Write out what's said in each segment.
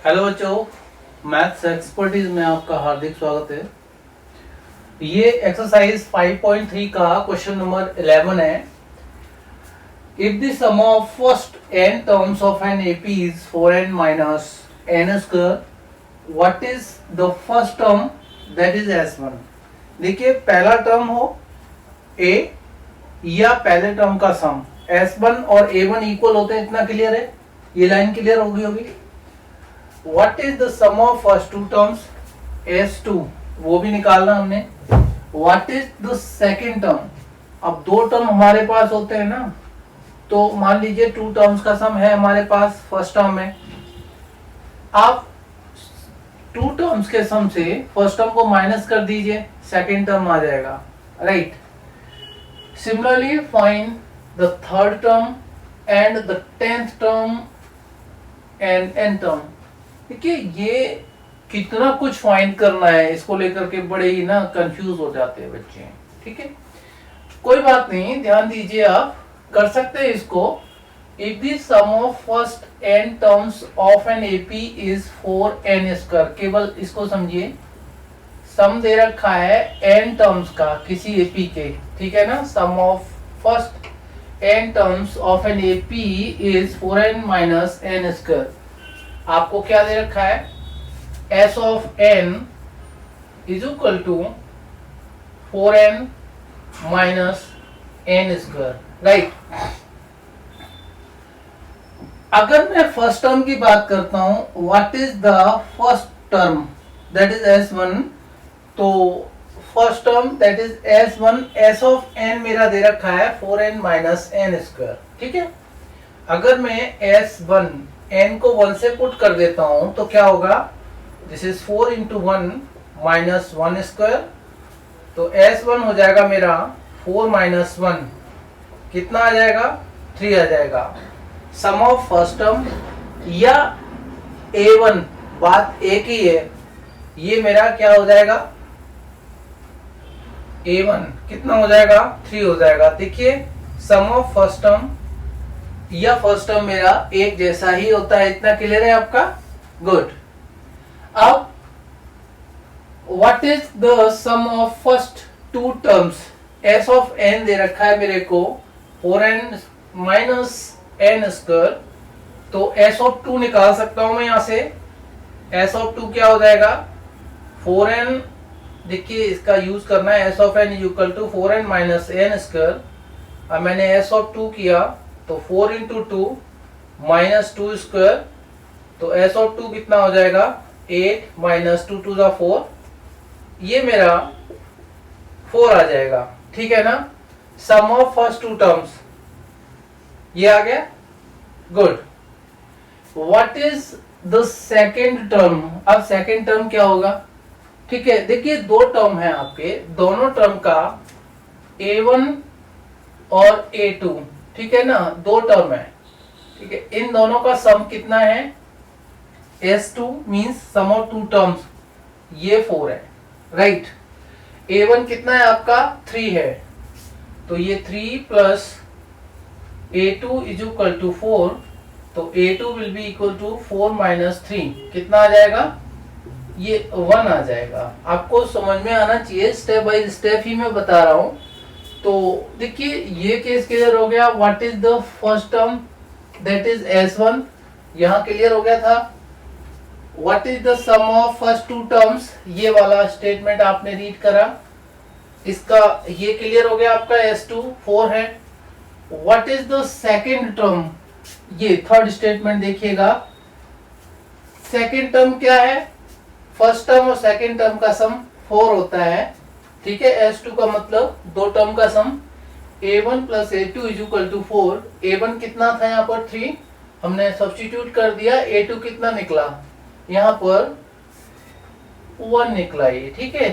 Hello बच्चों, maths expertise में आपका हार्दिक स्वागत है। ये एक्सरसाइज 5.3 का क्वेश्चन नंबर 11 है। If the sum of first n terms of N AP is 4n minus n square, what is the first term that is s1। देखिए, पहला टर्म हो a या पहले टर्म का सम s1 और a1 इक्वल होते हैं, इतना क्लियर है। ये लाइन क्लियर होगी। What is the sum of first two terms? S2 वो भी निकालना हमने। What is the second term? अब दो टर्म हमारे पास होते हैं ना, तो मान लीजिए टू टर्म्स का सम है हमारे पास फर्स्ट टर्म में। आप टू टर्म्स के सम से फर्स्ट टर्म को माइनस कर दीजिए, सेकेंड टर्म आ जाएगा, right. Similarly find the third term and the 10th term and N term. देखिए, ये कितना कुछ फाइंड करना है, इसको लेकर के बड़े ही ना कंफ्यूज हो जाते हैं बच्चे। ठीक है, कोई बात नहीं, ध्यान दीजिए, आप कर सकते हैं इसको। If the sum of first n terms of N AP is 4n square, केवल इसको समझिए। सम दे रखा है n टर्म्स का किसी एपी के, ठीक है ना। Sum of first n terms of N AP is 4n minus n square. आपको क्या दे रखा है, s of n is equal to 4n minus n square, right. अगर मैं फर्स्ट टर्म की बात करता हूं, what is the first term that is s1, तो first term that is s1, s of n मेरा दे रखा है 4n माइनस n स्क्वायर, ठीक है। अगर मैं s1 n को 1 से पुट कर देता हूं तो क्या होगा, this is 4 into 1 minus 1 square, तो s1 हो जाएगा मेरा 4 माइनस 1, कितना आ जाएगा, 3 आ जाएगा। सम ऑफ फर्स्ट टर्म या a1, बात एक ही है, ये मेरा क्या हो जाएगा, a1 कितना हो जाएगा, 3 हो जाएगा। देखिए, सम ऑफ फर्स्ट टर्म या फर्स्ट टर्म मेरा एक जैसा ही होता है, इतना क्लियर है आपका, गुड। अब what is the sum of first two terms, s of n दे रखा है मेरे को 4n माइनस n स्क्वायर, तो s ऑफ 2 निकाल सकता हूं मैं यहां से। s ऑफ 2 क्या हो जाएगा, 4n, देखिए इसका यूज करना है, s of n is equal to 4n minus n square. अब मैंने s ऑफ 2 किया तो 4 इंटू 2 माइनस 2 स्क्वायर, तो s ऑफ 2 कितना हो जाएगा, 8 माइनस 2 टू द 4, ये मेरा 4 आ जाएगा, ठीक है ना। Sum of first two terms ये आ गया, good. What is the second term, अब सेकेंड टर्म क्या होगा, ठीक है। देखिए, दो टर्म है आपके, दोनों टर्म का a1 और a2, ठीक है ना, दो टर्म है, ठीक है। इन दोनों का सम कितना है, s2 means sum of two terms, ये 4 है, राइट। a1 कितना है आपका, 3 है, तो ये 3 plus a2 is equal to 4, तो a2 will be equal to 4 minus 3, कितना आ जाएगा, ये 1 आ जाएगा। आपको समझ में आना चाहिए, स्टेप बाय स्टेप ही मैं बता रहा हूं। तो देखिए, ये केस क्लियर हो गया। What is the first term that is s1, यहां क्लियर हो गया था। What is the sum of first two terms, ये वाला स्टेटमेंट आपने रीड करा, इसका ये क्लियर हो गया आपका, s2 4 है। What is the second term, ये थर्ड स्टेटमेंट देखिएगा। सेकेंड टर्म क्या है, फर्स्ट टर्म और सेकेंड टर्म का सम 4 होता है, ठीक है। s2 का मतलब दो टर्म का sum, a1 plus a2 is equal to 4। a1 कितना था यहाँ पर 3, हमने सब्स्टिट्यूट कर दिया, a2 कितना निकला, यहाँ पर 1 निकला, ये ठीक है।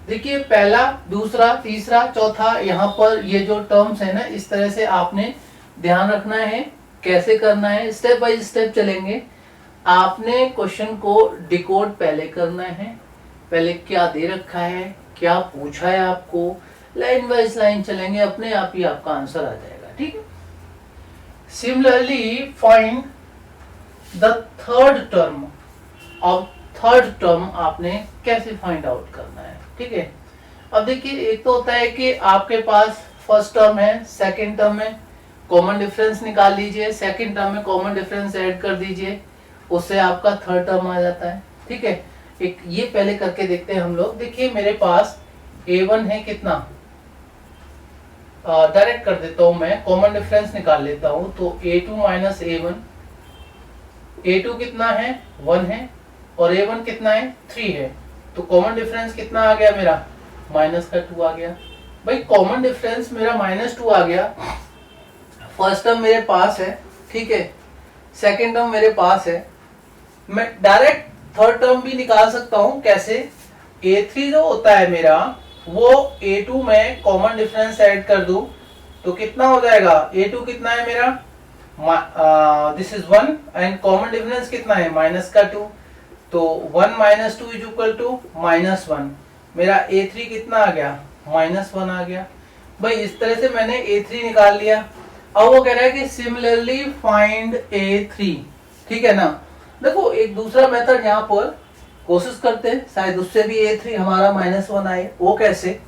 देखिए, पहला, दूसरा, तीसरा, चौथा, यहाँ पर ये जो टर्म्स है ना, इस तरह से आपने ध्यान रखना है। कैसे करना है, स्टेप बाय स्टेप चलेंगे। आपने क्वेश्चन को डिकोड पहले करना है, पहले क्या दे रखा है, क्या पूछा है आपको, लाइन वाइज लाइन चलेंगे, अपने आप ही आपका आंसर आ जाएगा, ठीक है। Similarly find the third term, अब थर्ड टर्म आपने कैसे फाइंड आउट करना है, ठीक है। अब देखिए एक तो होता है कि आपके पास फर्स्ट टर्म है, सेकंड टर्म में कॉमन डिफरेंस निकाल लीजिए, सेकंड टर्म में कॉमन डिफरेंस ऐड कर दीजिए, उससे आपका थर्ड टर्म आ जाता है, ठीक है। एक ये पहले करके देखते हैं हम लोग। देखिए मेरे पास a1 है कितना, डायरेक्ट कर देता हूं मैं, कॉमन डिफरेंस निकाल लेता हूं। तो a2 माइनस a1, a2 कितना है 1 है और a1 कितना है 3 है, तो कॉमन डिफरेंस कितना आ गया मेरा माइनस का 2 आ गया। भाई कॉमन डिफरेंस मेरा -2 आ गया। फर्स्ट टर्म मेरे पास है, ठीक है, सेकंड टर्म मेरे पास है, मैं डायरेक्ट थर्ड टर्म भी निकाल सकता हूं। कैसे, a3 जो होता है मेरा वो a2 में कॉमन डिफरेंस ऐड कर दूं तो कितना हो जाएगा, a2 कितना है मेरा, this is 1 and common difference कितना है माइनस का 2, तो 1 माइनस 2 इज इक्वल टू -1। मेरा a3 कितना आ गया -1 आ गया। भाई इस तरह से मैंने a3 निकाल लिया। अब वो कह रहा है कि सिमिलरली फाइंड a3, ठीक है ना। देखो एक दूसरा मेथड यहाँ पर कोशिश करते हैं, शायद उससे भी a3 हमारा -1 आए। वो कैसे,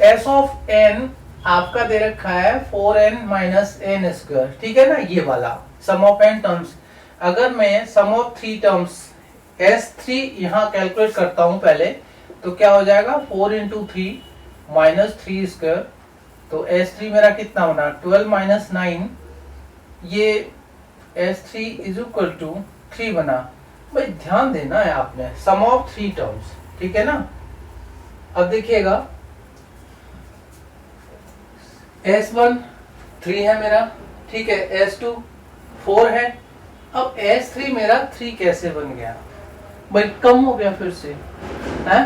s ऑफ n आपका दे रखा है 4n माइनस n स्क्वायर, ठीक है ना, ये वाला सम ऑफ n टर्म्स। अगर मैं सम ऑफ 3 टर्म्स s3 यहाँ कैलकुलेट करता हूं पहले, तो क्या हो जाएगा 4 इंटू 3 माइनस 3 स्क्वायर, तो s3 मेरा कितना होना 12 माइनस 9, ये s3 इज इक्वल टू 3 बना। भाई ध्यान देना है आपने, सम ऑफ 3 टर्म्स, ठीक है ना। अब देखिएगा s1 3 है मेरा, ठीक है, s2 4 है। अब s3 मेरा 3 कैसे बन गया, भाई कम हो गया फिर से, है।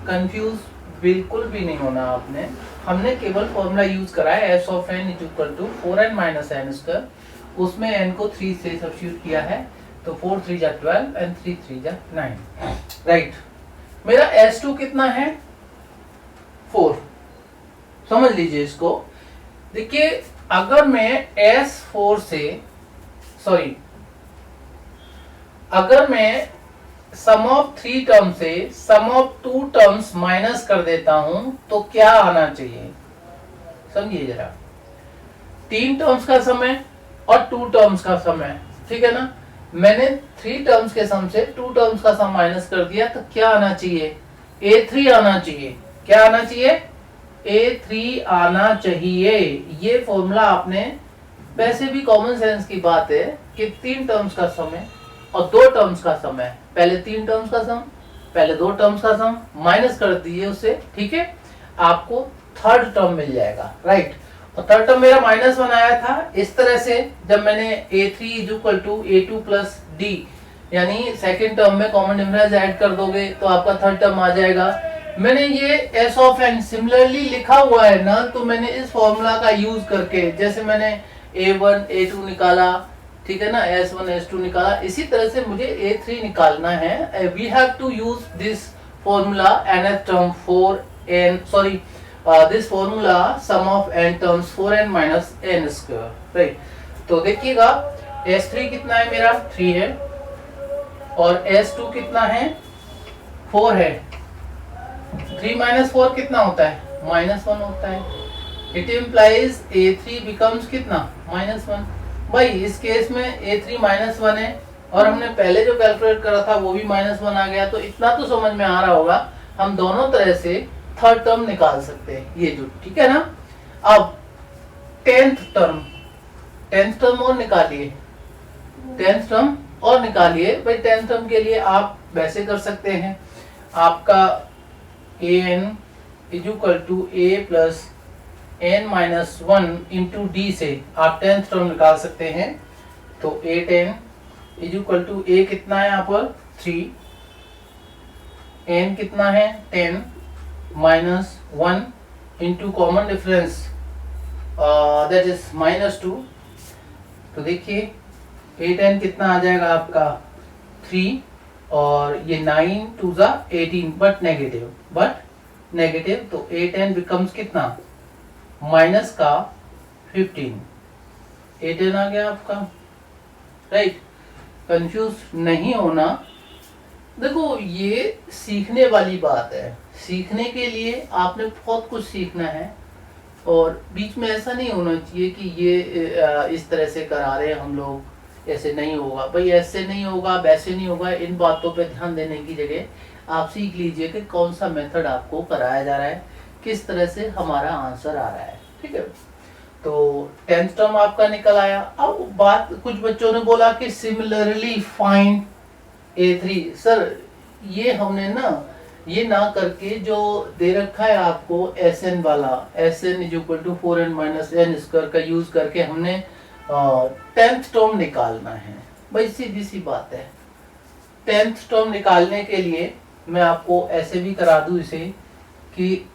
कंफ्यूज बिल्कुल भी नहीं होना आपने, हमने केवल फॉर्मूला यूज करा है s of n is equal to 4n minus n square, उसमें n को 3 से सब्स्टिट्यूट किया है, तो 4 3 जा 12 एंड 3 3 जा 9, राइट। मेरा s2 कितना है 4, समझ लीजिए इसको। देखिए अगर मैं s4 से, सॉरी, अगर मैं सम ऑफ 3 टर्म से सम ऑफ 2 टर्म्स माइनस कर देता हूं तो क्या आना चाहिए, समझिए जरा। 3 टर्म्स का समय और 2 टर्म्स का समय, ठीक है ना। मैंने 3 टर्म्स के सम से 2 टर्म्स का सम माइनस कर दिया, तो क्या आना चाहिए, a3 आना चाहिए। क्या आना चाहिए, a3 आना चाहिए। ये फॉर्मूला आपने, वैसे भी कॉमन सेंस की बात है कि 3 टर्म्स का समय और 2 टर्म्स का समय, पहले 3 टर्म्स का सम, पहले 2 टर्म्स का सम माइनस कर दीजिए उससे, ठीक है, आपको थर्ड टर्म मिल जाएगा, राइट। और थर्ड टर्म मेरा -1 आया था। इस तरह से जब मैंने a3 is equal to a2 plus d, यानी सेकंड टर्म में कॉमन डिफरेंस ऐड कर दोगे तो आपका थर्ड टर्म आ जाएगा। मैंने ये s ऑफ n सिमिलरली लिखा हुआ है ना, तो मैंने इस फॉर्मूला का यूज करके, जैसे मैंने a1 a2 निकाला, ठीक है ना, s1 s2 निकाला, इसी तरह से मुझे a3 निकालना है। We have to use this formula nth term 4n, sorry, this formula sum of n terms 4n minus n square, right. तो देखिएगा s3 कितना है मेरा 3 है और s2 कितना है 4 है। 3 माइनस 4 कितना होता है -1 होता है। इट इम्प्लाइज a3 बिकम्स कितना -1। भाई इस केस में a3 -1 है और हमने पहले जो कैलकुलेट करा था वो भी -1 आ गया, तो इतना तो समझ में आ रहा होगा हम दोनों तरह से थर्ड टर्म निकाल सकते हैं, ये जो, ठीक है ना। अब 10th टर्म और निकालिए, 10th टर्म और निकालिए। भाई 10th टर्म के लिए आप वैसे कर सकते हैं, आपका an is equal to a plus n minus 1 into D से आप 10th टर्म निकाल सकते हैं। तो a10 is equal to a कितना है यहाँ पर 3, n कितना है 10 minus 1 into common difference that is -2। तो देखिए a10 कितना आ जाएगा आपका 3 और ये 9 2 जा 18 बट नेगेटिव, तो a10 बिकम्स कितना माइनस का 15, a10 आ गया आपका, राइट। कंफ्यूज नहीं होना, देखो ये सीखने वाली बात है, सीखने के लिए आपने बहुत कुछ सीखना है और बीच में ऐसा नहीं होना चाहिए कि ये इस तरह से करा रहे हैं हम लोग, ऐसे नहीं होगा भाई, ऐसे नहीं होगा, वैसे नहीं होगा। इन बातों पे ध्यान देने की जगह आप सीख लीजिए कि कौन सा मेथड आपको कराया जा रहा है, किस तरह से हमारा आंसर आ रहा है। ठीक है, तो 10th टर्म आपका निकल आया। अब बात, कुछ बच्चों ने बोला कि सिमिलरली फाइंड A3। सर ये हमने ना ये ना करके जो दे रखा है आपको Sn वाला, Sn = 4n - n² का यूज करके हमने 10th टर्म निकालना है। भाई सीधी सी बात है, 10th टर्म निकालने के लिए मैं आपको ऐसे भी करा दूं इसे कि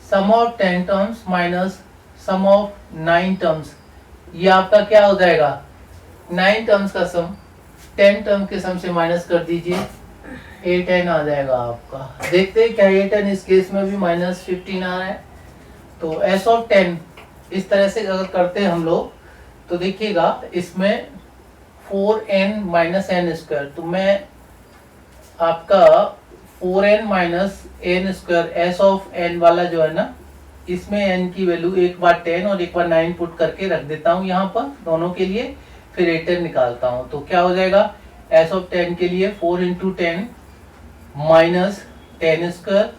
sum of 10 terms minus sum of 9 terms, ये आपका क्या हो जाएगा, 9 टर्म्स का सम 10 टर्म के सम से माइनस कर दीजिए, 8n आ जाएगा आपका। देखते हैं क्या 8n इस केस में भी -15 आ रहा है। तो s ऑफ 10 इस तरह से अगर करते हैं हम लोग तो देखिएगा इसमें 4n - n², तो मैं आपका 4n - n² s of n वाला जो है ना, इसमें n की वैल्यू एक बार 10 और एक बार 9 पुट करके रख देता हूँ यहाँ पर दोनों के लिए, फिर 8n निकालता हूँ। तो क्या हो जाएगा, s ऑफ 10 के लिए 4 × 10 - 10²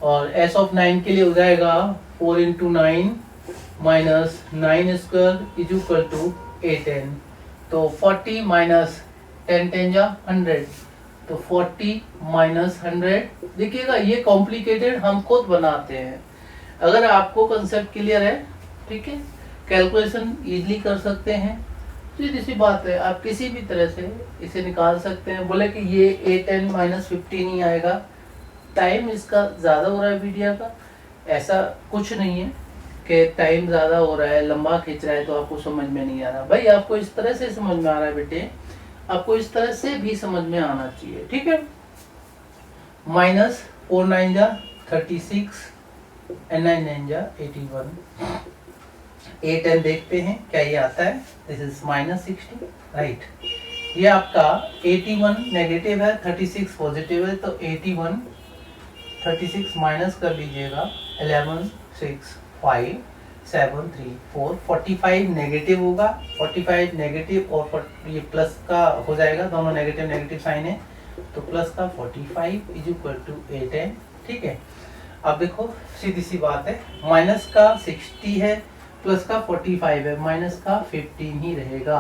और s ऑफ 9 के लिए हो जाएगा 4 × 9 - 9² = 8n। तो 40 - 10 10 जा 100, तो 40 - 100। देखिएगा ये कॉम्प्लिकेटेड हम खुद बनाते हैं, अगर आपको कंसेप्ट क्लियर है, ठीक है, कैलकुलेशन इजीली कर सकते हैं, सीधी सी बात है, आप किसी भी तरह से इसे निकाल सकते हैं। बोले कि ये 8n - 15 ही आएगा, टाइम इसका ज़्यादा हो रहा है वीडियो का, ऐसा कुछ नहीं है कि टाइम ज़्यादा हो रहा है, लंबा खींच रहा है तो आपको समझ में नहीं आ रहा। भाई आपको इस तरह से समझ में आ रहा है बेटे, आपको इस तरह से भी समझ में आना चाहिए। ठीक है, -4 9 जा 36 and 9 9 जा 81, 8n देखते हैं क्या ये आता है, दिस इज -60, राइट। ये आपका 81 नेगेटिव है, 36 पॉजिटिव है, तो 81 36 माइनस कर लीजिएगा, 11 6 5 7 3 4 45 नेगेटिव होगा, 45 नेगेटिव और ये प्लस का हो जाएगा, दोनों नेगेटिव नेगेटिव साइन है, तो प्लस का 45 = 8n। ठीक है, अब देखो सीधी सी बात है, माइनस का 60 है, प्लस का 45 है, माइनस का 15 ही रहेगा,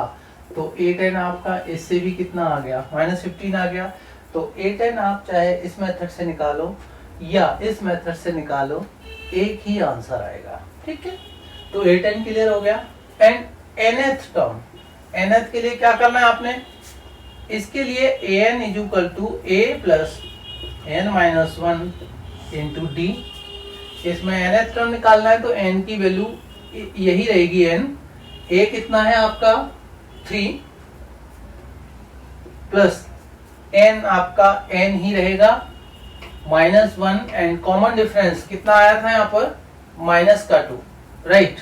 तो 8n आपका इससे भी कितना आ गया, -15 आ गया। तो 8n आप चाहे इस मेथड से निकालो या इस मेथड से निकालो, एक ही आंसर आएगा। ठीक है, तो 8n क्लियर हो गया। एंड nth टर्म, nth के लिए क्या करना है आपने, इसके लिए an = a + n - 1 × d, इसमें nth टर्म निकालना है तो n की वैल्यू यही रहेगी, n, a कितना है आपका 3 प्लस n आपका n ही रहेगा -1, एंड कॉमन डिफरेंस कितना आया था यहाँ पर, -2, राइट।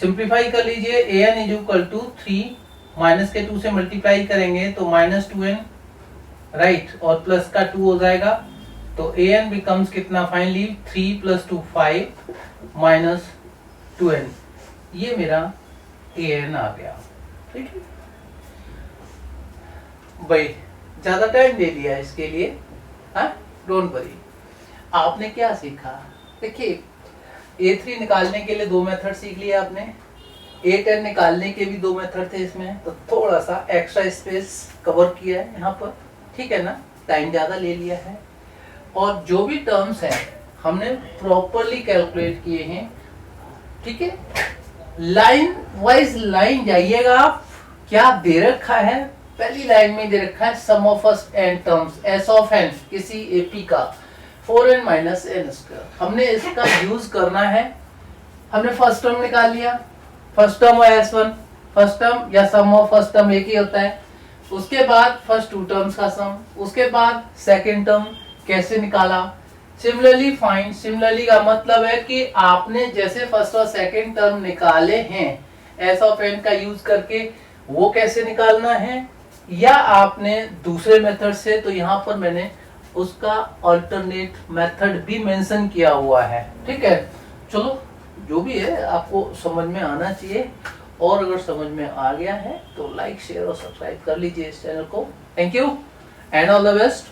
सिंप्लीफाई कर लीजिए, an = 3, -2 से मल्टीप्लाई करेंगे तो -2n, राइट, और प्लस का 2 हो जाएगा, तो an बिकम्स कितना फाइनली, 3 + 2 5 - 2n, ये मेरा an आ गया। ठीक है भाई, ज्यादा टाइम दे दिया इसके लिए, हाँ, डोंट वरी। आपने क्या सीखा, देखिए A3 निकालने के लिए 2 मेथड सीख लिए आपने, 8n निकालने के भी 2 मेथड थे इसमें, तो थोड़ा सा एक्स्ट्रा स्पेस कवर किया है यहाँ पर, ठीक है ना, टाइम ज़्यादा ले लिया है, और जो भी टर्म्स हैं हमने प्रॉपरली कैलकुलेट किए हैं। ठीक है, लाइन वाइज लाइन जाइएगा आप, क्या दे रखा है, पहली लाइन में दे रखा है sum of first n terms, s of n किसी AP का 4n - n², हमने इसका यूज करना है। हमने फर्स्ट टर्म निकाल लिया, फर्स्ट टर्म और s1, फर्स्ट टर्म या सम ऑफ फर्स्ट टर्म एक ही होता है, उसके बाद फर्स्ट 2 टर्म्स का सम, उसके बाद सेकंड टर्म कैसे निकाला, सिमिलरली फाइंड। सिमिलरली का मतलब है कि आपने जैसे फर्स्ट और सेकंड टर्म निकाले हैं s ऑफ n का यूज करके, वो कैसे निकालना है, या आपने दूसरे मेथड से, तो यहाँ पर मैंने उसका अल्टरनेट मेथड भी मेंशन किया हुआ है। ठीक है, चलो जो भी है आपको समझ में आना चाहिए, और अगर समझ में आ गया है तो लाइक शेयर और सब्सक्राइब कर लीजिए इस चैनल को। Thank you and all the best.